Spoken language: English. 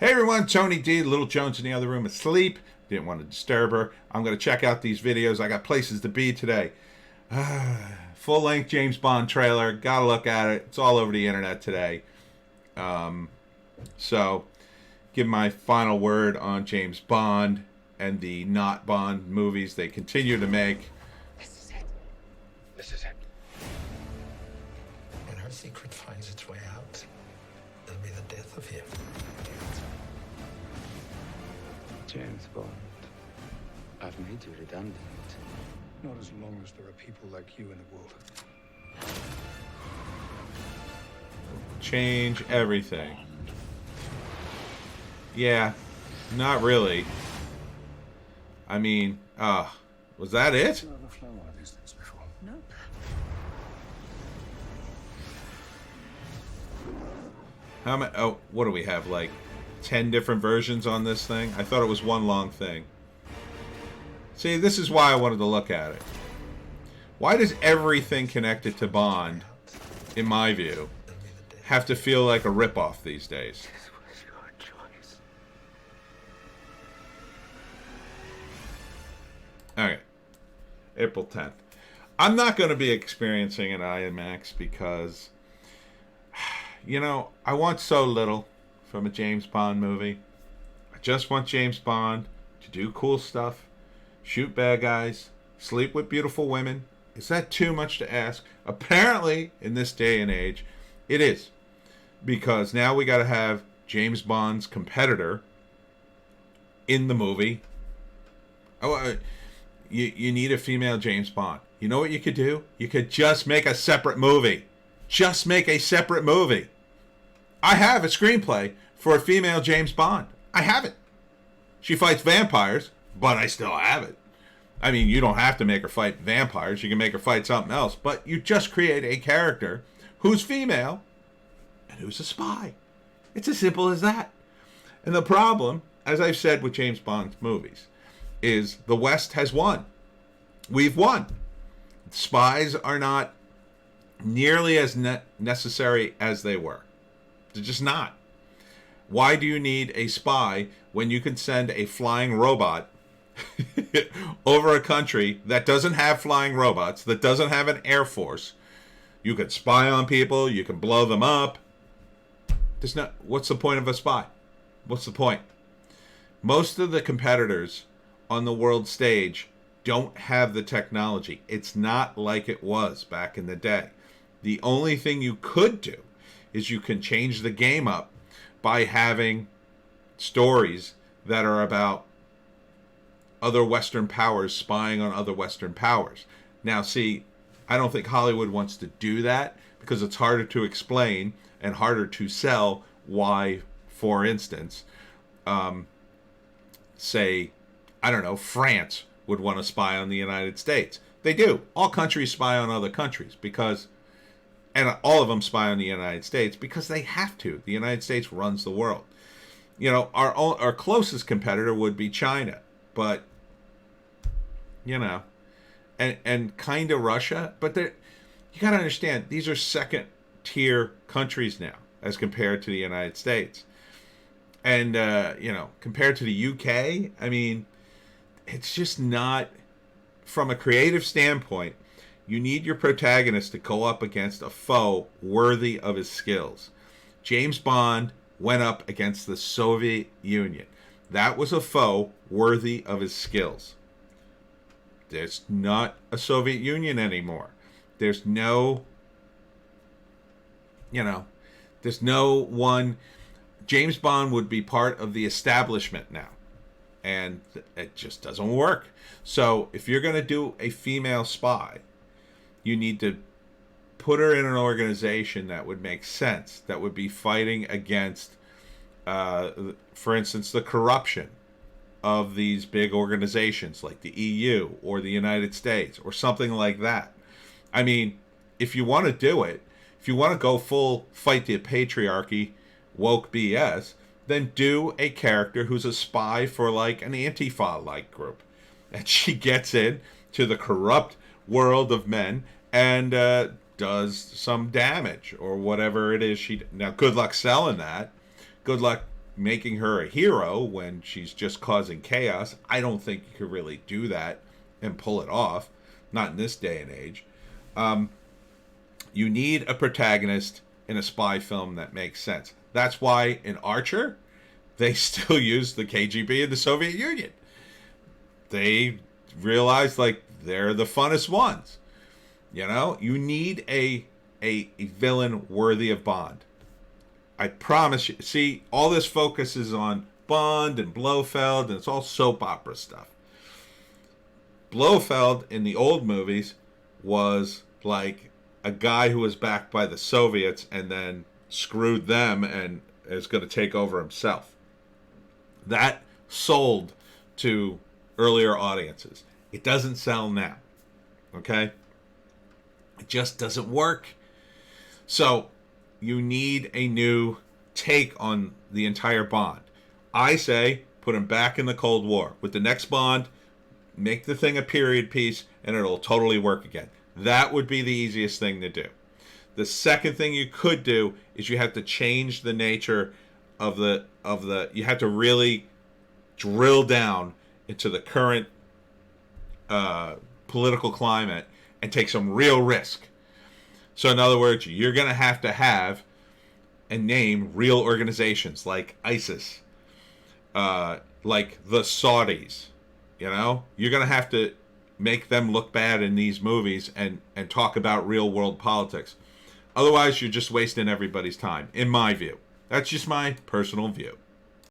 Hey everyone, Tony D. Little Jones in the other room asleep. Didn't want to disturb her. I'm going to check out these videos. I got places to be today. Full length James Bond trailer. Gotta look at it. It's all over the internet today. So, give my final word on James Bond and the not Bond movies they continue to make. This is it. This is it. When her secret finds its way out, it'll be the death of him. James Bond, I've made you redundant. Not as long as there are people like you in the world. Change everything. Yeah, not really. I mean, was that it? I've never flown one of these things before. No. How many? Oh, what do we have? Like 10 different versions on this thing? I thought it was one long thing. See, this is why I wanted to look at it. Why does everything connected to Bond, in my view, have to feel like a ripoff these days? This was your choice. Okay. April 10th. I'm not going to be experiencing an IMAX because, you know, I want so little from a James Bond movie. I just want James Bond to do cool stuff, shoot bad guys, sleep with beautiful women. Is that too much to ask? Apparently, in this day and age, it is. Because now we got to have James Bond's competitor in the movie. You need a female James Bond. You know what you could do? You could just make a separate movie. Just make a separate movie. I have a screenplay for a female James Bond. I have it. She fights vampires, but I still have it. I mean, you don't have to make her fight vampires. You can make her fight something else. But you just create a character who's female and who's a spy. It's as simple as that. And the problem, as I've said with James Bond movies, is the West has won. We've won. Spies are not nearly as necessary as they were. They're just not. Why do you need a spy when you can send a flying robot over a country that doesn't have flying robots, that doesn't have an air force? You can spy on people, you can blow them up. What's the point of a spy? What's the point? Most of the competitors on the world stage don't have the technology. It's not like it was back in the day. The only thing you could do is you can change the game up by having stories that are about other Western powers spying on other Western powers. Now, see, I don't think Hollywood wants to do that because it's harder to explain and harder to sell why, for instance, say, I don't know, France would want to spy on the United States. They do. All countries spy on other countries because, and all of them spy on the United States because they have to. The United States runs the world. You know, our closest competitor would be China, but, you know, and kind of Russia. But you got to understand, these are second tier countries now as compared to the United States. And, you know, compared to the UK, I mean, it's just not, from a creative standpoint, you need your protagonist to go up against a foe worthy of his skills. James Bond went up against the Soviet Union. That was a foe worthy of his skills. There's not a Soviet Union anymore. There's no, you know, there's no one. James Bond would be part of the establishment now. And it just doesn't work. So if you're going to do a female spy, you need to put her in an organization that would make sense, that would be fighting against, for instance, the corruption of these big organizations like the EU or the United States or something like that. I mean, if you want to do it, if you want to go full fight the patriarchy, woke BS, then do a character who's a spy for like an Antifa-like group. And she gets in to the corrupt world of men and does some damage or whatever it is. Now, good luck selling that. Good luck, making her a hero when she's just causing chaos. I don't think you could really do that and pull it off. Not in this day and age. You need a protagonist in a spy film that makes sense. That's why in Archer, they still use the KGB and the Soviet Union. They realize, like, they're the funnest ones. You know, you need a villain worthy of Bond. I promise you. See, all this focuses on Bond and Blofeld, and it's all soap opera stuff. Blofeld in the old movies was like a guy who was backed by the Soviets and then screwed them and is going to take over himself. That sold to earlier audiences. It doesn't sell now. Okay? It just doesn't work. So you need a new take on the entire Bond. I say put him back in the Cold War. With the next Bond, make the thing a period piece and it'll totally work again. That would be the easiest thing to do. The second thing you could do is you have to change the nature of the you have to really drill down into the current political climate and take some real risk. So in other words, you're going to have and name real organizations like ISIS, like the Saudis. You know, you're going to have to make them look bad in these movies and talk about real world politics. Otherwise, you're just wasting everybody's time, in my view. That's just my personal view.